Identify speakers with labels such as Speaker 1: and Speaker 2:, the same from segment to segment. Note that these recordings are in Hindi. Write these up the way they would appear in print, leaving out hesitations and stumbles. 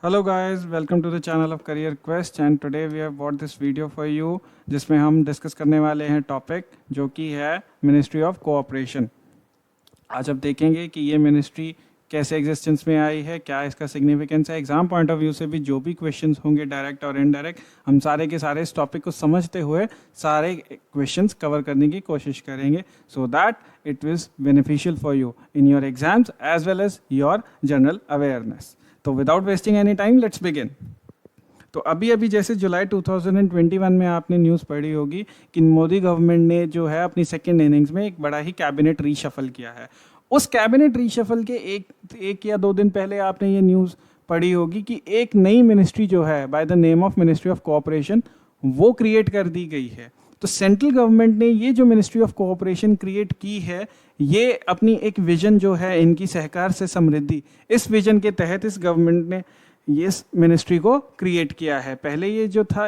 Speaker 1: Hello guys, welcome to the channel of Career Quest and today we have brought this video for you जिसमें हम डिस्कस करने वाले हैं टॉपिक जो कि है मिनिस्ट्री ऑफ कोऑपरेशन। आज अब देखेंगे कि ये मिनिस्ट्री कैसे एग्जिस्टेंस में आई है, क्या इसका सिग्निफिकेंस है। एग्जाम पॉइंट ऑफ व्यू से भी जो भी क्वेश्चंस होंगे डायरेक्ट और इनडायरेक्ट, हम सारे के सारे इस टॉपिक को समझते हुए सारे क्वेश्चंस कवर करने की कोशिश करेंगे so that it is beneficial for you in your exams as well as your general awareness. तो without wasting any time let's begin. तो अभी जैसे जुलाई 2021 में आपने न्यूज़ पढ़ी होगी कि मोदी गवर्नमेंट ने जो है अपनी सेकेंड इनिंग्स में एक बड़ा ही कैबिनेट रीशफल किया है। उस कैबिनेट रीशफल के एक या दो दिन पहले आपने ये न्यूज़ पढ़ी होगी कि एक नई मिनिस्ट्री जो है by the name of ministry of cooperation वो क्रिएट कर दी गई है। तो सेंट्रल गवर्नमेंट ने ये जो मिनिस्ट्री ऑफ कोऑपरेशन क्रिएट की है, ये अपनी एक विजन जो है इनकी सहकार से समृद्धि, इस विजन के तहत इस गवर्नमेंट ने ये मिनिस्ट्री को क्रिएट किया है। पहले ये जो था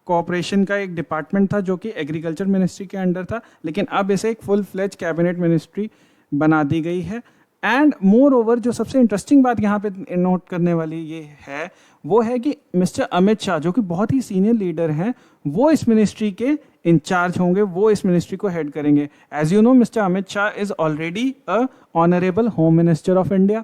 Speaker 1: कोऑपरेशन का एक डिपार्टमेंट था जो कि एग्रीकल्चर मिनिस्ट्री के अंडर था, लेकिन अब इसे एक फुल फ्लेज कैबिनेट मिनिस्ट्री बना दी गई है। एंड मोर ओवर जो सबसे इंटरेस्टिंग बात यहाँ पे नोट करने वाली ये है वो है कि मिस्टर अमित शाह जो कि बहुत ही सीनियर लीडर हैं, वो इस मिनिस्ट्री के इंचार्ज होंगे, वो इस मिनिस्ट्री को हेड करेंगे। As you know mister Amit Shah is already a honourable home minister of India,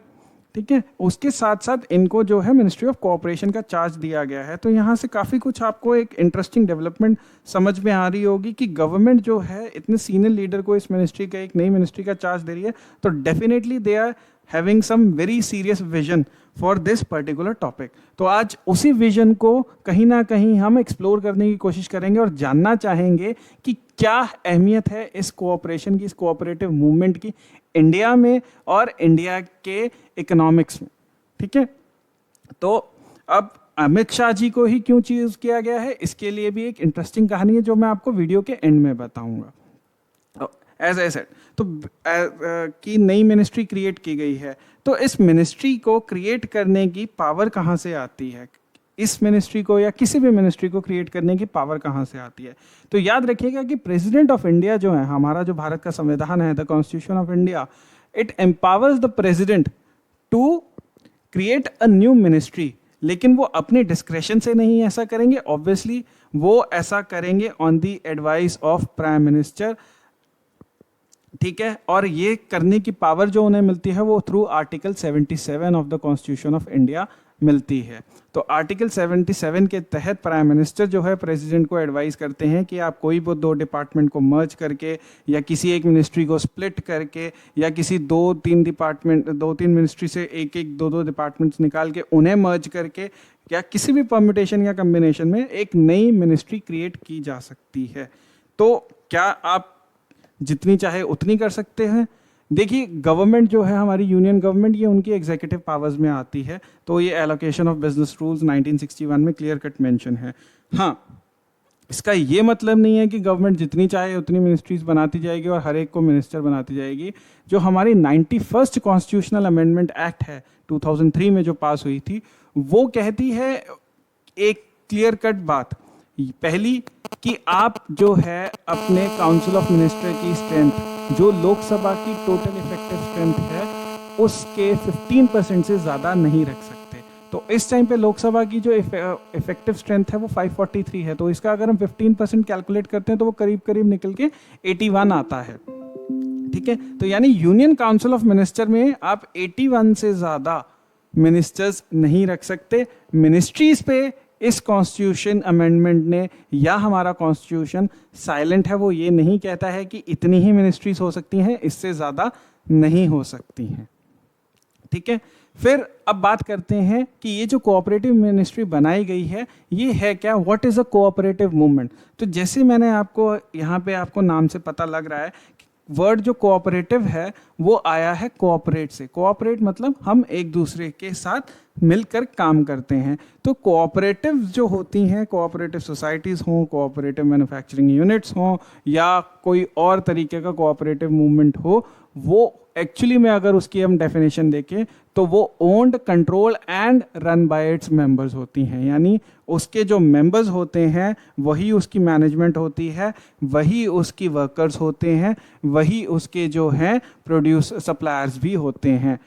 Speaker 1: ठीक है। उसके साथ साथ इनको जो है मिनिस्ट्री ऑफ कोऑपरेशन का चार्ज दिया गया है। तो यहाँ से काफ़ी कुछ आपको एक इंटरेस्टिंग डेवलपमेंट समझ में आ रही होगी कि गवर्नमेंट जो है इतने सीनियर लीडर को इस मिनिस्ट्री का, एक नई मिनिस्ट्री का चार्ज दे रही है, तो definitely they are having some very serious vision for this particular topic. तो आज उसी विजन को कहीं ना कहीं हम एक्सप्लोर करने की कोशिश करेंगे और जानना चाहेंगे कि क्या अहमियत है इस कोऑपरेशन की, इस कोऑपरेटिव मूवमेंट की इंडिया में और इंडिया के इकोनॉमिक्स में, ठीक है। तो अब अमित शाह जी को ही क्यों चूज किया गया है, इसके लिए भी एक इंटरेस्टिंग कहानी है जो मैं आपको वीडियो के एंड में बताऊंगा। एज आई सेड, तो की नई मिनिस्ट्री क्रिएट की गई है, तो इस मिनिस्ट्री को क्रिएट करने की पावर कहाँ से आती है, इस मिनिस्ट्री को या किसी भी मिनिस्ट्री को क्रिएट करने की पावर कहाँ से आती है। तो याद रखिएगा कि प्रेसिडेंट ऑफ इंडिया जो है, हमारा जो भारत का संविधान है, the constitution of India, it empowers the president to create a new ministry. लेकिन वो अपने डिस्क्रेशन से नहीं ऐसा करेंगे, ऑब्वियसली वो ऐसा करेंगे on the advice of prime minister, ठीक है। और ये करने की पावर जो उन्हें मिलती है वो through article 77 of the constitution of India मिलती है। तो आर्टिकल 77 के तहत प्राइम मिनिस्टर जो है प्रेसिडेंट को एडवाइस करते हैं कि आप कोई भी दो डिपार्टमेंट को मर्ज करके या किसी एक मिनिस्ट्री को स्प्लिट करके या किसी दो तीन मिनिस्ट्री से एक दो डिपार्टमेंट्स निकाल के उन्हें मर्ज करके या किसी भी परम्यूटेशन या कम्बिनेशन में एक नई मिनिस्ट्री क्रिएट की जा सकती है। तो क्या आप जितनी चाहे उतनी कर सकते हैं। देखिए, गवर्नमेंट जो है हमारी यूनियन गवर्नमेंट, ये उनकी एग्जीक्यूटिव पावर्स में आती है। तो ये एलोकेशन ऑफ बिजनेस रूल्स 1961 में क्लियर कट मेंशन है। हाँ, इसका ये मतलब नहीं है कि गवर्नमेंट जितनी चाहे उतनी मिनिस्ट्रीज बनाती जाएगी और हर एक को मिनिस्टर बनाती जाएगी। जो हमारी 91st कॉन्स्टिट्यूशनल अमेंडमेंट एक्ट है 2003 में जो पास हुई थी, वो कहती है एक क्लियर कट बात, पहली कि आप जो है अपने काउंसिल ऑफ मिनिस्टर की स्ट्रेंथ, जो लोकसभा की टोटल इफेक्टिव स्ट्रेंथ है, उसके 15% से ज़्यादा नहीं रख सकते। तो इस टाइम पे लोकसभा की जो इफेक्टिव स्ट्रेंथ है वो 543 है। तो इसका अगर हम 15% कैलकुलेट करते हैं तो वो करीब करीब निकल के 81 आता है, ठीक है। तो यानी यूनियन काउंसिल ऑफ मिनिस्टर में आप 81 से ज़्यादा मिनिस्टर्स नहीं रख सकते। मिनिस्ट्रीज पे इस कॉन्स्टिट्यूशन अमेंडमेंट ने या हमारा कॉन्स्टिट्यूशन साइलेंट है, वो ये नहीं कहता है कि इतनी ही मिनिस्ट्रीज हो सकती हैं, इससे ज़्यादा नहीं हो सकती हैं, ठीक है। फिर अब बात करते हैं कि ये जो कोऑपरेटिव मिनिस्ट्री बनाई गई है ये है क्या, what is a cooperative movement. तो जैसे मैंने आपको यहाँ पे आपको नाम से पता लग रहा है, वर्ड जो कोऑपरेटिव है वो आया है कोऑपरेट से। कोऑपरेट मतलब हम एक दूसरे के साथ मिलकर काम करते हैं। तो कोऑपरेटिव जो होती हैं, कोऑपरेटिव सोसाइटीज़ हों, कोऑपरेटिव मैन्युफैक्चरिंग यूनिट्स हों या कोई और तरीके का कोऑपरेटिव मूवमेंट हो, वो एक्चुअली में अगर उसकी हम डेफिनेशन देखें तो वो owned, control and run by its members होती हैं। यानी उसके जो मेंबर्स होते हैं वही उसकी मैनेजमेंट होती है, वही उसकी वर्कर्स होते हैं, वही उसके जो हैं प्रोड्यूस सप्लायर्स भी होते हैं,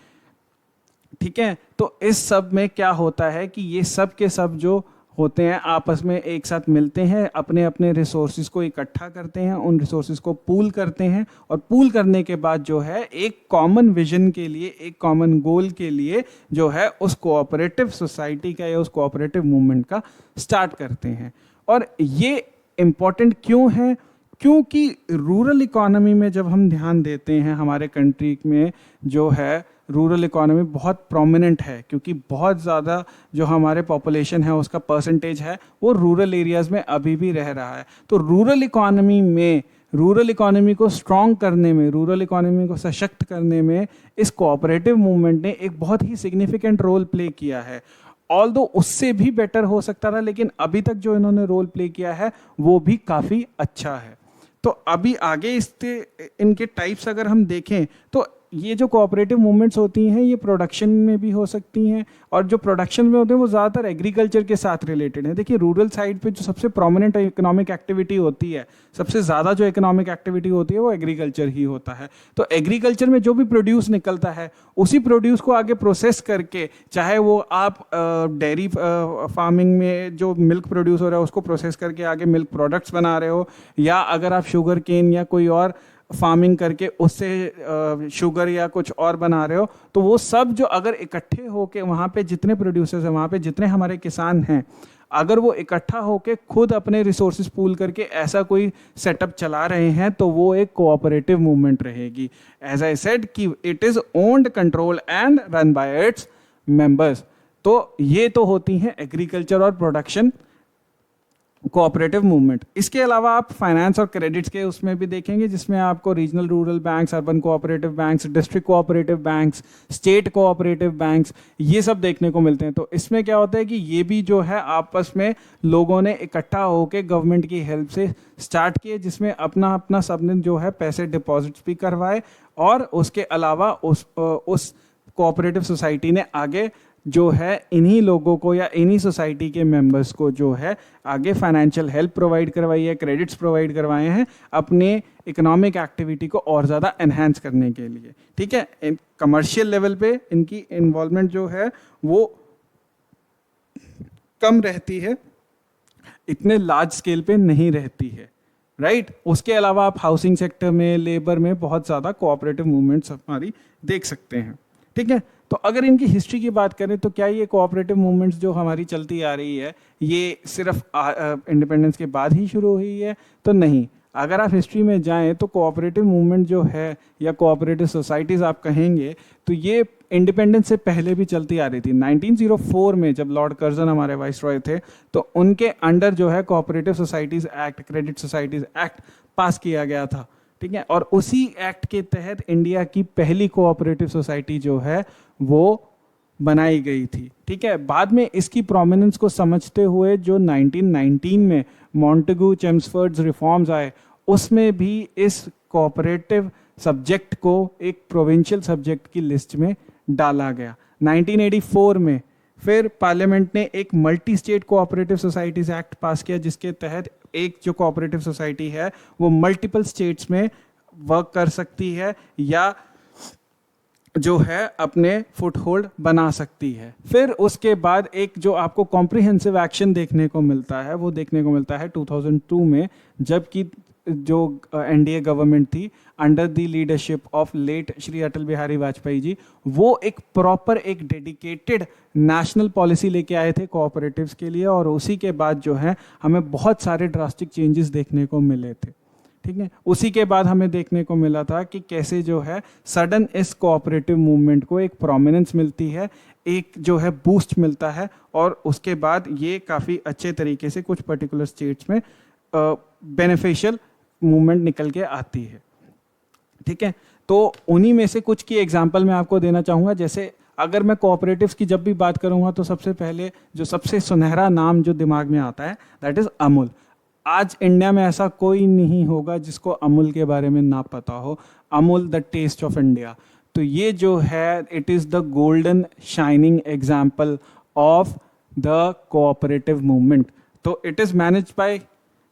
Speaker 1: ठीक है। तो इस सब में क्या होता है कि ये सब के सब जो होते हैं आपस में एक साथ मिलते हैं, अपने अपने रिसोर्सेज को इकट्ठा करते हैं, उन रिसोर्सेज को पूल करते हैं, और पूल करने के बाद जो है एक कॉमन विजन के लिए, एक कॉमन गोल के लिए जो है उस कोऑपरेटिव सोसाइटी का या उस कोऑपरेटिव मूवमेंट का स्टार्ट करते हैं। और ये इम्पॉर्टेंट क्यों है? क्योंकि रूरल इकोनॉमी में जब हम ध्यान देते हैं, हमारे कंट्री में जो है रूरल इकोनॉमी बहुत प्रोमिनेंट है, क्योंकि बहुत ज़्यादा जो हमारे पॉपुलेशन है उसका परसेंटेज है वो रूरल एरियाज़ में अभी भी रह रहा है। तो रूरल इकोनॉमी में, रूरल इकोनॉमी को स्ट्रॉन्ग करने में, रूरल इकोनॉमी को सशक्त करने में इस कोऑपरेटिव मूवमेंट ने एक बहुत ही सिग्निफिकेंट रोल प्ले किया है। ऑल्दो उससे भी बेटर हो सकता था, लेकिन अभी तक जो इन्होंने रोल प्ले किया है वो भी काफ़ी अच्छा है। तो अभी आगे इनके टाइप्स अगर हम देखें तो ये जो कोऑपरेटिव मूवमेंट्स होती हैं ये प्रोडक्शन में भी हो सकती हैं, और जो प्रोडक्शन में होते हैं वो ज़्यादातर एग्रीकल्चर के साथ रिलेटेड है। देखिए रूरल साइड पे जो सबसे प्रोमिनेंट इकोनॉमिक एक्टिविटी होती है, सबसे ज़्यादा जो इकोनॉमिक एक्टिविटी होती है वो एग्रीकल्चर ही होता है। तो एग्रीकल्चर में जो भी प्रोड्यूस निकलता है उसी प्रोड्यूस को आगे प्रोसेस करके, चाहे वो आप डेयरी फार्मिंग में जो मिल्क प्रोड्यूस हो रहा है उसको प्रोसेस करके आगे मिल्क प्रोडक्ट्स बना रहे हो, या अगर आप शुगर केन या कोई और फार्मिंग करके उससे शुगर या कुछ और बना रहे हो, तो वो सब जो अगर इकट्ठे होके वहाँ पे जितने प्रोड्यूसर्स हैं, वहाँ पे जितने हमारे किसान हैं, अगर वो इकट्ठा होके खुद अपने रिसोर्सेज पूल करके ऐसा कोई सेटअप चला रहे हैं तो वो एक कोऑपरेटिव मूवमेंट रहेगी। एज आई सेड कि it is owned, control and run by its members. तो ये तो होती हैं एग्रीकल्चर और प्रोडक्शन कोऑपरेटिव मूवमेंट। इसके अलावा आप फाइनेंस और क्रेडिट्स के उसमें भी देखेंगे, जिसमें आपको regional rural banks, urban cooperative banks, district cooperative banks, state cooperative banks, ये सब देखने को मिलते हैं। तो इसमें क्या होता है कि ये भी जो है आपस में लोगों ने इकट्ठा होकर गवर्नमेंट की हेल्प से स्टार्ट किए, जिसमें अपना अपना सबने जो है पैसे डिपॉजिट्स भी करवाए, और उसके अलावा उस कोऑपरेटिव सोसाइटी ने आगे जो है इन्हीं लोगों को या इन्हीं सोसाइटी के मेंबर्स को जो है आगे फाइनेंशियल हेल्प प्रोवाइड करवाई है, क्रेडिट्स प्रोवाइड करवाए हैं अपने इकोनॉमिक एक्टिविटी को और ज़्यादा एनहांस करने के लिए। ठीक है, कमर्शियल लेवल पे इनकी इन्वॉल्वमेंट जो है वो कम रहती है, इतने लार्ज स्केल पे नहीं रहती है, राइट। उसके अलावा आप हाउसिंग सेक्टर में, लेबर में बहुत ज़्यादा कोऑपरेटिव मूवमेंट्स हमारी देख सकते हैं। ठीक है, तो अगर इनकी हिस्ट्री की बात करें तो क्या ये कोऑपरेटिव मूवमेंट्स जो हमारी चलती आ रही है ये सिर्फ इंडिपेंडेंस के बाद ही शुरू हुई है? तो नहीं। अगर आप हिस्ट्री में जाएं तो कोऑपरेटिव मूवमेंट जो है या कोऑपरेटिव सोसाइटीज़ आप कहेंगे तो ये इंडिपेंडेंस से पहले भी चलती आ रही थी। 1904 में जब लॉर्ड कर्जन हमारे वाइसरॉय थे तो उनके अंडर जो है cooperative societies act, credit societies act पास किया गया था। ठीक है, और उसी एक्ट के तहत इंडिया की पहली कोऑपरेटिव सोसाइटी जो है वो बनाई गई थी। ठीक है, बाद में इसकी प्रोमिनेंस को समझते हुए जो 1919 में मॉन्टेगू चेम्सफोर्ड्स रिफॉर्म्स आए, उसमें भी इस कोऑपरेटिव सब्जेक्ट को एक प्रोविंशियल सब्जेक्ट की लिस्ट में डाला गया। 1984 में फिर पार्लियामेंट ने एक multi state cooperative societies act पास किया, जिसके तहत एक जो कोऑपरेटिव सोसाइटी है वो मल्टीपल स्टेट्स में वर्क कर सकती है या जो है अपने फुटहोल्ड बना सकती है। फिर उसके बाद एक जो आपको कॉम्प्रिहेंसिव एक्शन देखने को मिलता है वो देखने को मिलता है 2002 में, जबकि जो एनडीए गवर्नमेंट थी under the leadership of late Shri Atal Bihari Vajpayee ji, वो एक प्रॉपर एक डेडिकेटेड नेशनल पॉलिसी लेके आए थे कोऑपरेटिव्स के लिए, और उसी के बाद जो है हमें बहुत सारे ड्रास्टिक चेंजेस देखने को मिले थे। ठीक है, उसी के बाद हमें देखने को मिला था कि कैसे जो है सडन इस कोऑपरेटिव मूवमेंट को एक प्रोमिनेंस मिलती है, एक जो है बूस्ट मिलता है, और उसके बाद ये काफ़ी अच्छे तरीके से कुछ पर्टिकुलर स्टेट्स में बेनिफिशियल मूवमेंट निकल के आती है। ठीक है, तो उन्हीं में से कुछ की एग्जांपल मैं आपको देना चाहूँगा। जैसे अगर मैं कोऑपरेटिव्स की जब भी बात करूँगा तो सबसे पहले जो सबसे सुनहरा नाम जो दिमाग में आता है दैट इज़ अमूल। आज इंडिया में ऐसा कोई नहीं होगा जिसको अमूल के बारे में ना पता हो। Amul the taste of India, तो ये जो है it is the golden shining example of the cooperative movement. तो it is managed by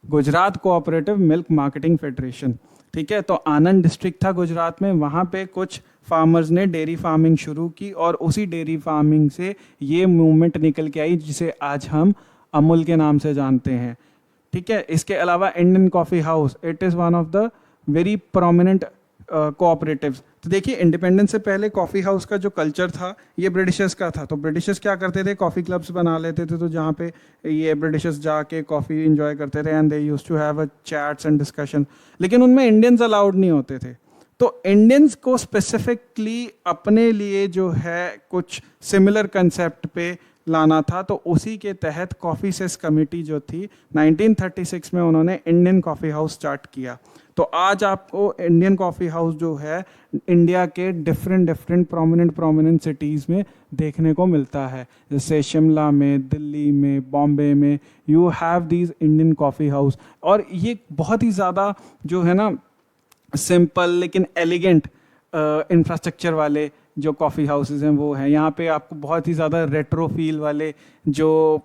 Speaker 1: Gujarat cooperative milk marketing federation. ठीक है। तो आनंद डिस्ट्रिक्ट था गुजरात में, वहाँ पे कुछ फार्मर्स ने डेयरी फार्मिंग शुरू की और उसी डेयरी फार्मिंग से ये मूवमेंट निकल के आई जिसे आज हम अमूल के नाम से जानते हैं। ठीक है। इसके अलावा Indian coffee house, it is one of the very prominent cooperatives. तो देखिए, इंडिपेंडेंस से पहले कॉफ़ी हाउस का जो कल्चर था ये ब्रिटिशर्स का था। तो ब्रिटिशर्स क्या करते थे, कॉफ़ी क्लब्स बना लेते थे, तो जहाँ पे ये ब्रिटिशर्स जाके कॉफ़ी इंजॉय करते थे and they used to have a chats and discussion, लेकिन उनमें इंडियंस अलाउड नहीं होते थे। तो इंडियंस को स्पेसिफिकली अपने लिए जो है कुछ सिमिलर कंसेप्ट पे लाना था, तो उसी के तहत कॉफ़ी सेस कमेटी जो थी 1936 में उन्होंने इंडियन कॉफ़ी हाउस स्टार्ट किया। तो आज आपको इंडियन कॉफ़ी हाउस जो है इंडिया के डिफरेंट प्रोमिनेंट सिटीज़ में देखने को मिलता है, जैसे शिमला में, दिल्ली में, बॉम्बे में, you have these Indian coffee house. और ये बहुत ही ज़्यादा जो है ना सिंपल लेकिन एलिगेंट इंफ्रास्ट्रक्चर वाले जो कॉफ़ी हाउसेज हैं वो हैं। यहाँ पे आपको बहुत ही ज़्यादा रेट्रो फील वाले जो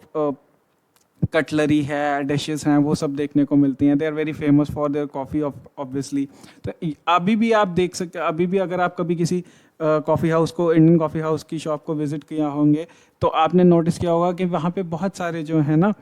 Speaker 1: कटलरी है, डिशेस हैं, वो सब देखने को मिलती हैं। They are very famous for their coffee obviously. तो अभी भी आप देख सकते, अभी भी अगर आप कभी किसी कॉफ़ी हाउस को, इंडियन कॉफ़ी हाउस की शॉप को विज़िट किया होंगे तो आपने नोटिस किया होगा कि वहाँ पे बहुत सारे जो है ना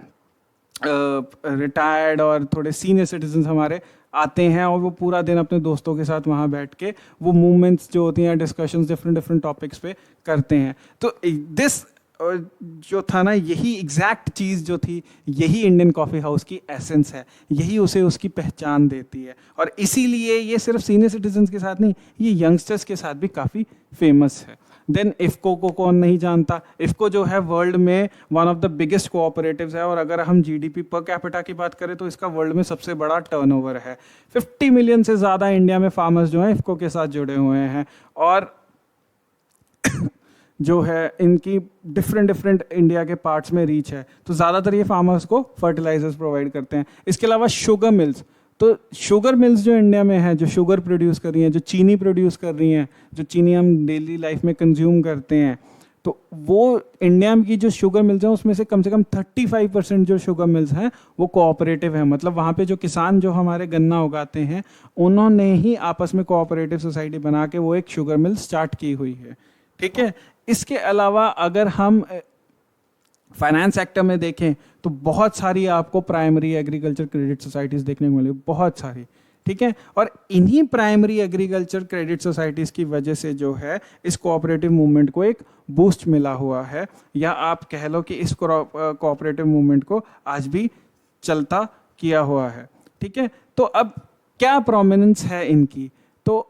Speaker 1: रिटायर्ड और थोड़े सीनियर सिटीजन्स हमारे आते हैं और वो पूरा दिन अपने दोस्तों के साथ वहाँ बैठ के वो मूवमेंट्स जो होती हैं, डिस्कशंस डिफरेंट टॉपिक्स पे करते हैं। तो दिस जो था ना, यही एग्जैक्ट चीज़ जो थी, यही इंडियन कॉफ़ी हाउस की एसेंस है, यही उसे उसकी पहचान देती है। और इसीलिए ये सिर्फ सीनियर सिटीजन्स के साथ नहीं, ये यंगस्टर्स के साथ भी काफ़ी फेमस है। देन इफ़को को कौन नहीं जानता। इफ़को जो है वर्ल्ड में one of the biggest cooperatives है, और अगर हम जीडीपी पर कैपिटा की बात करें तो इसका वर्ल्ड में सबसे बड़ा टर्नओवर है। 50 मिलियन से ज़्यादा इंडिया में फार्मर्स जो हैं इफ़को के साथ जुड़े हुए हैं, और जो है इनकी डिफरेंट इंडिया के पार्ट्स में रीच है। तो ज़्यादातर ये फार्मर्स को फर्टिलाइजर्स प्रोवाइड करते हैं। इसके अलावा शुगर मिल्स, तो शुगर मिल्स जो इंडिया में है, जो शुगर प्रोड्यूस कर रही हैं, जो चीनी प्रोड्यूस कर रही हैं, जो चीनी हम डेली लाइफ में कंज्यूम करते हैं, तो वो इंडिया की जो शुगर मिल्स हैं उसमें से कम 35% जो शुगर मिल्स हैं वो कोऑपरेटिव हैं। मतलब वहाँ पे जो किसान जो हमारे गन्ना उगाते हैं उन्होंने ही आपस में कोऑपरेटिव सोसाइटी बना के वो एक शुगर मिल स्टार्ट की हुई है। ठीक है। इसके अलावा अगर हम फाइनेंस सेक्टर में देखें तो बहुत सारी आपको प्राइमरी एग्रीकल्चर क्रेडिट सोसाइटीज़ देखने को मिलेगी, बहुत सारी। ठीक है। और इन्हीं प्राइमरी एग्रीकल्चर क्रेडिट सोसाइटीज़ की वजह से जो है इस कोऑपरेटिव मूवमेंट को एक बूस्ट मिला हुआ है, या आप कह लो कि इस कोऑपरेटिव मूवमेंट को आज भी चलता किया हुआ है। ठीक है। तो अब क्या प्रोमिनेंस है इनकी, तो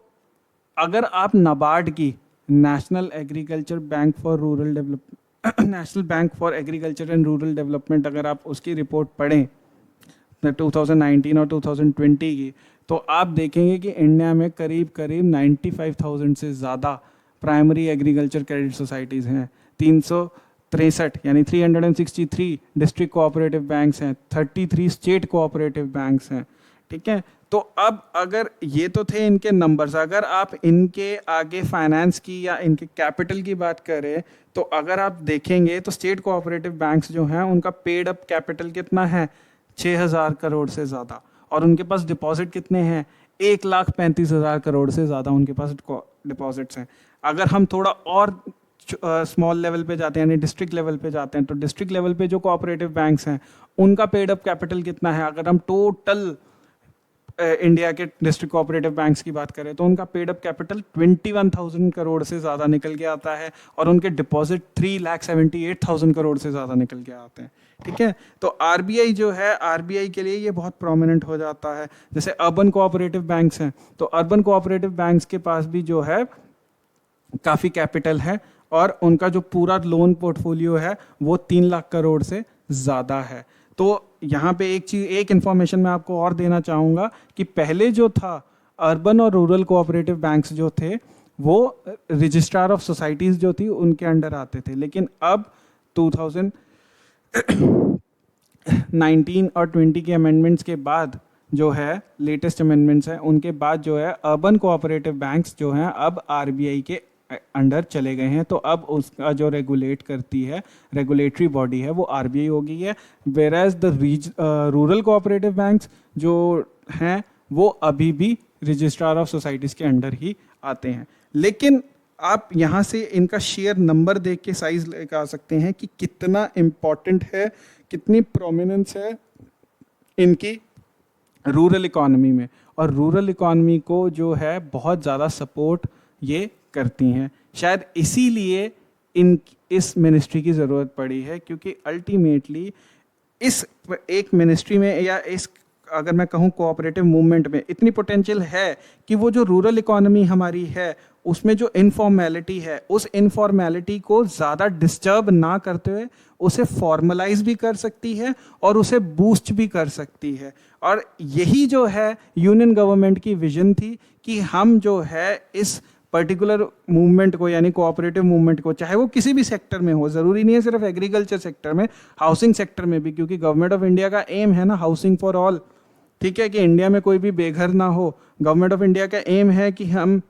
Speaker 1: अगर आप नाबार्ड की, national agriculture bank for rural development, national bank for agriculture and rural development, अगर आप उसकी रिपोर्ट पढ़ें 2019 और 2020 की, तो आप देखेंगे कि इंडिया में करीब 95,000 से ज़्यादा प्राइमरी एग्रीकल्चर क्रेडिट सोसाइटीज़ हैं। 363 यानी 363 डिस्ट्रिक्ट कोऑपरेटिव बैंक्स हैं, 33 स्टेट कोऑपरेटिव बैंक्स हैं। ठीक है। तो अब अगर ये तो थे इनके नंबर्स, अगर आप इनके आगे फाइनेंस की या इनके कैपिटल की बात करें तो अगर आप देखेंगे तो स्टेट कोऑपरेटिव बैंक्स जो हैं उनका पेड अप कैपिटल कितना है, 6,000 करोड़ से ज़्यादा, और उनके पास डिपॉजिट कितने हैं, 1,35,000 करोड़ से ज़्यादा उनके पास डिपॉजिट्स हैं। अगर हम थोड़ा और स्मॉल लेवल पे जाते हैं यानी डिस्ट्रिक्ट लेवल पे जाते हैं, तो डिस्ट्रिक्ट लेवल पे जो कोऑपरेटिव बैंक्स हैं उनका पेड अप कैपिटल कितना है, अगर हम टोटल इंडिया के डिस्ट्रिक्ट कोऑपरेटिव बैंक्स की बात करें तो उनका पेड अप कैपिटल 21,000 करोड़ से ज़्यादा निकल के आता है, और उनके डिपॉजिट 3,78,000 करोड़ से ज़्यादा निकल के आते हैं। ठीक है। तो आरबीआई जो है, आरबीआई के लिए ये बहुत प्रोमिनेंट हो जाता है। जैसे अर्बन कोऑपरेटिव बैंक्स हैं, तो अर्बन कोऑपरेटिव बैंक्स के पास भी जो है काफ़ी कैपिटल है, और उनका जो पूरा लोन पोर्टफोलियो है वो 3 लाख करोड़ से ज़्यादा है। तो यहाँ पे एक इन्फॉर्मेशन मैं आपको और देना चाहूँगा कि पहले जो था अर्बन और रूरल कोऑपरेटिव बैंक्स जो थे वो रजिस्ट्रार ऑफ सोसाइटीज़ जो थी उनके अंडर आते थे, लेकिन अब 2019 और 20 के अमेंडमेंट्स के बाद जो है, लेटेस्ट अमेंडमेंट्स हैं उनके बाद जो है अर्बन कोऑपरेटिव बैंक्स जो हैं अब आरबीआई के अंडर चले गए हैं। तो अब उसका जो रेगुलेट करती है, रेगुलेटरी बॉडी है, वो आरबीआई हो गई है। Whereas the rural cooperative banks जो हैं वो अभी भी रजिस्ट्रार ऑफ सोसाइटीज़ के अंडर ही आते हैं। लेकिन आप यहाँ से इनका शेयर नंबर देख के साइज लेकर आ सकते हैं कि कितना इम्पॉर्टेंट है, कितनी प्रोमिनेंस है इनकी रूरल इकॉनमी में, और रूरल इकॉनमी को जो है बहुत ज़्यादा सपोर्ट ये करती हैं। शायद इसीलिए इस मिनिस्ट्री की ज़रूरत पड़ी है, क्योंकि अल्टीमेटली इस एक मिनिस्ट्री में या इस अगर मैं कहूँ कोऑपरेटिव मूवमेंट में इतनी पोटेंशियल है कि वो जो रूरल इकॉनमी हमारी है उसमें जो इनफॉर्मेलिटी है, उस इनफॉर्मेलिटी को ज़्यादा डिस्टर्ब ना करते हुए उसे फॉर्मलाइज भी कर सकती है और उसे बूस्ट भी कर सकती है। और यही जो है यूनियन गवर्नमेंट की विजन थी कि हम जो है इस पर्टिकुलर मूवमेंट को यानी कोऑपरेटिव मूवमेंट को, चाहे वो किसी भी सेक्टर में हो, ज़रूरी नहीं है सिर्फ एग्रीकल्चर सेक्टर में, हाउसिंग सेक्टर में भी, क्योंकि गवर्नमेंट ऑफ इंडिया का एम है ना हाउसिंग फॉर ऑल, ठीक है, कि इंडिया में कोई भी बेघर ना हो। गवर्नमेंट ऑफ इंडिया का एम है कि हम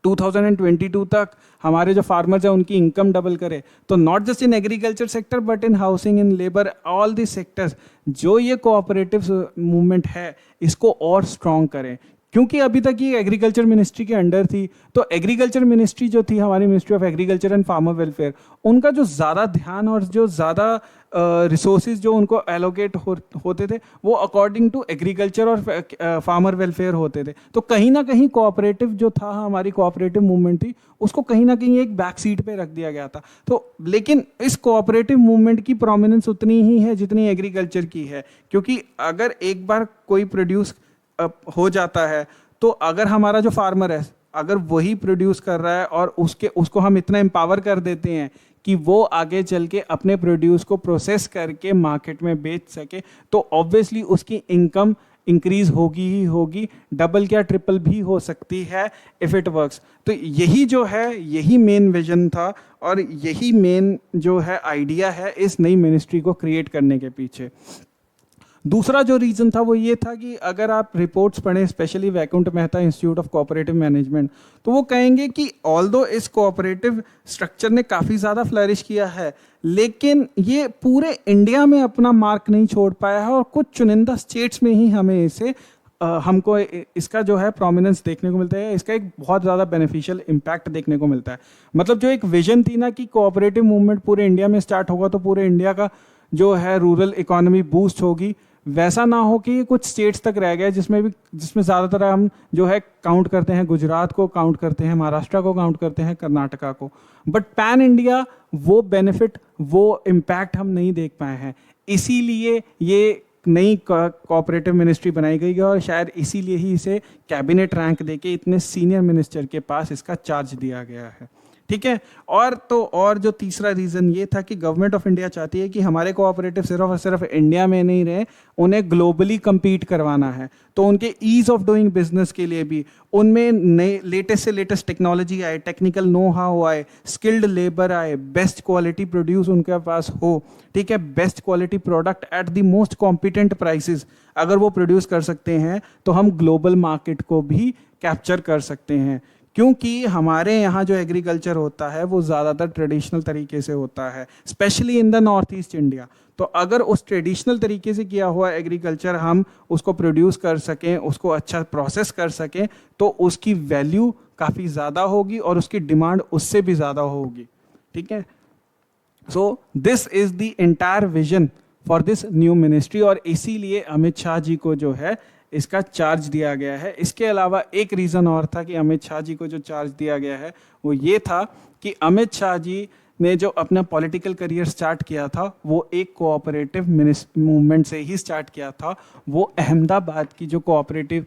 Speaker 1: 2022 तक हमारे जो फार्मर्स हैं उनकी इनकम डबल करे। तो not just in agriculture sector but in housing, in labour, all the sectors जो ये कोऑपरेटिव मूवमेंट है इसको और स्ट्रॉन्ग करें। क्योंकि अभी तक ये एग्रीकल्चर मिनिस्ट्री के अंडर थी, तो एग्रीकल्चर मिनिस्ट्री जो थी हमारी ministry of agriculture and farmer welfare, उनका जो ज़्यादा ध्यान और जो ज़्यादा रिसोर्सेज जो उनको एलोकेट होते थे वो अकॉर्डिंग टू एग्रीकल्चर और फार्मर वेलफेयर होते थे। तो कहीं ना कहीं कोऑपरेटिव जो था, हमारी कोऑपरेटिव मूवमेंट थी, उसको कहीं ना कहीं एक बैक सीट पे रख दिया गया था। तो लेकिन इस कोऑपरेटिव मूवमेंट की प्रोमिनेंस उतनी ही है जितनी एग्रीकल्चर की है, क्योंकि अगर एक बार कोई प्रोड्यूस हो जाता है तो अगर हमारा जो फार्मर है अगर वही प्रोड्यूस कर रहा है और उसको हम इतना एम्पावर कर देते हैं कि वो आगे चल के अपने प्रोड्यूस को प्रोसेस करके मार्केट में बेच सके, तो ऑब्वियसली उसकी इनकम इंक्रीज होगी ही होगी, डबल क्या ट्रिपल भी हो सकती है इफ़ इट वर्क्स। तो यही जो है यही मेन विजन था और यही मेन जो है आइडिया है इस नई मिनिस्ट्री को क्रिएट करने के पीछे। दूसरा जो रीज़न था वो ये था कि अगर आप रिपोर्ट्स पढ़ें, specially Vaikunth Mehta institute of cooperative management, तो वो कहेंगे कि ऑल्दो इस कोऑपरेटिव स्ट्रक्चर ने काफ़ी ज़्यादा फ्लरिश किया है, लेकिन ये पूरे इंडिया में अपना मार्क नहीं छोड़ पाया है और कुछ चुनिंदा स्टेट्स में ही हमें हमको इसका जो है प्रोमिनेंस देखने को मिलता है, इसका एक बहुत ज़्यादा बेनिफिशियल इम्पैक्ट देखने को मिलता है। मतलब जो एक विजन थी ना कि कोऑपरेटिव मूवमेंट पूरे इंडिया में स्टार्ट होगा तो पूरे इंडिया का जो है रूरल इकोनॉमी बूस्ट होगी, वैसा ना हो कि कुछ स्टेट्स तक रह गए जिसमें ज़्यादातर हम जो है काउंट करते हैं गुजरात को, काउंट करते हैं महाराष्ट्र को, काउंट करते हैं कर्नाटका को, बट पैन इंडिया वो बेनिफिट, वो इम्पैक्ट हम नहीं देख पाए हैं। इसीलिए ये नई कोऑपरेटिव मिनिस्ट्री बनाई गई है और शायद इसीलिए ही इसे कैबिनेट रैंक देके इतने सीनियर मिनिस्टर के पास इसका चार्ज दिया गया है, ठीक है। और जो तीसरा रीज़न ये था कि गवर्नमेंट ऑफ इंडिया चाहती है कि हमारे कोऑपरेटिव सिर्फ और सिर्फ इंडिया में नहीं रहे, उन्हें ग्लोबली compete करवाना है। तो उनके ईज ऑफ डूइंग बिजनेस के लिए भी उनमें नए लेटेस्ट से लेटेस्ट टेक्नोलॉजी आए, टेक्निकल नो हाउ आए, स्किल्ड लेबर आए, बेस्ट क्वालिटी प्रोड्यूस उनके पास हो, ठीक है, best quality product at the most competent prices अगर वो प्रोड्यूस कर सकते हैं तो हम ग्लोबल मार्केट को भी कैप्चर कर सकते हैं। क्योंकि हमारे यहाँ जो एग्रीकल्चर होता है वो ज़्यादातर ट्रेडिशनल तरीके से होता है, specially in the north east India. तो अगर उस ट्रेडिशनल तरीके से किया हुआ एग्रीकल्चर हम उसको प्रोड्यूस कर सकें, उसको अच्छा प्रोसेस कर सकें, तो उसकी वैल्यू काफ़ी ज़्यादा होगी और उसकी डिमांड उससे भी ज़्यादा होगी, ठीक है। So this is the entire vision for this new ministry और इसीलिए अमित शाह जी को जो है इसका चार्ज दिया गया है। इसके अलावा एक रीज़न और था कि अमित शाह जी को जो चार्ज दिया गया है वो ये था कि अमित शाह जी ने जो अपना पॉलिटिकल करियर स्टार्ट किया था वो एक कोऑपरेटिव मूवमेंट से ही स्टार्ट किया था। वो अहमदाबाद की जो कोऑपरेटिव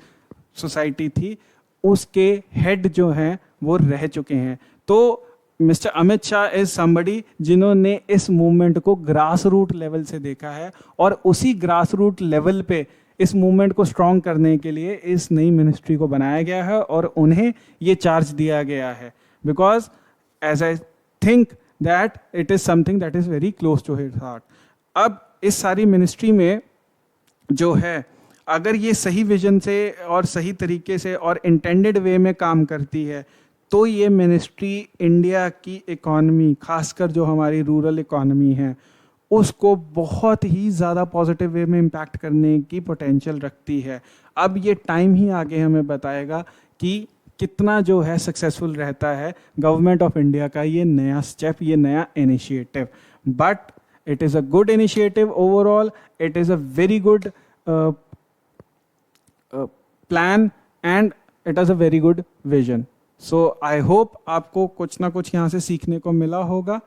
Speaker 1: सोसाइटी थी उसके हेड जो हैं वो रह चुके हैं। तो mister Amit Shah is somebody जिन्होंने इस मूवमेंट को ग्रास रूट लेवल से देखा है और उसी ग्रास रूट लेवल पे इस मूवमेंट को स्ट्रॉन्ग करने के लिए इस नई मिनिस्ट्री को बनाया गया है और उन्हें ये चार्ज दिया गया है, because as I think that it is something that is very close to his heart. अब इस सारी मिनिस्ट्री में जो है अगर ये सही विजन से और सही तरीके से और इंटेंडेड वे में काम करती है तो ये मिनिस्ट्री इंडिया की इकॉनमी, खासकर जो हमारी रूरल इकॉनमी है, उसको बहुत ही ज़्यादा पॉजिटिव वे में इम्पैक्ट करने की पोटेंशियल रखती है। अब ये टाइम ही आगे हमें बताएगा कि कितना जो है सक्सेसफुल रहता है गवर्नमेंट ऑफ इंडिया का ये नया स्टेप, ये नया initiative. But it is a good initiative overall, it is a very good plan and it is a very good vision. So I hope आपको कुछ ना कुछ यहाँ से सीखने को मिला होगा।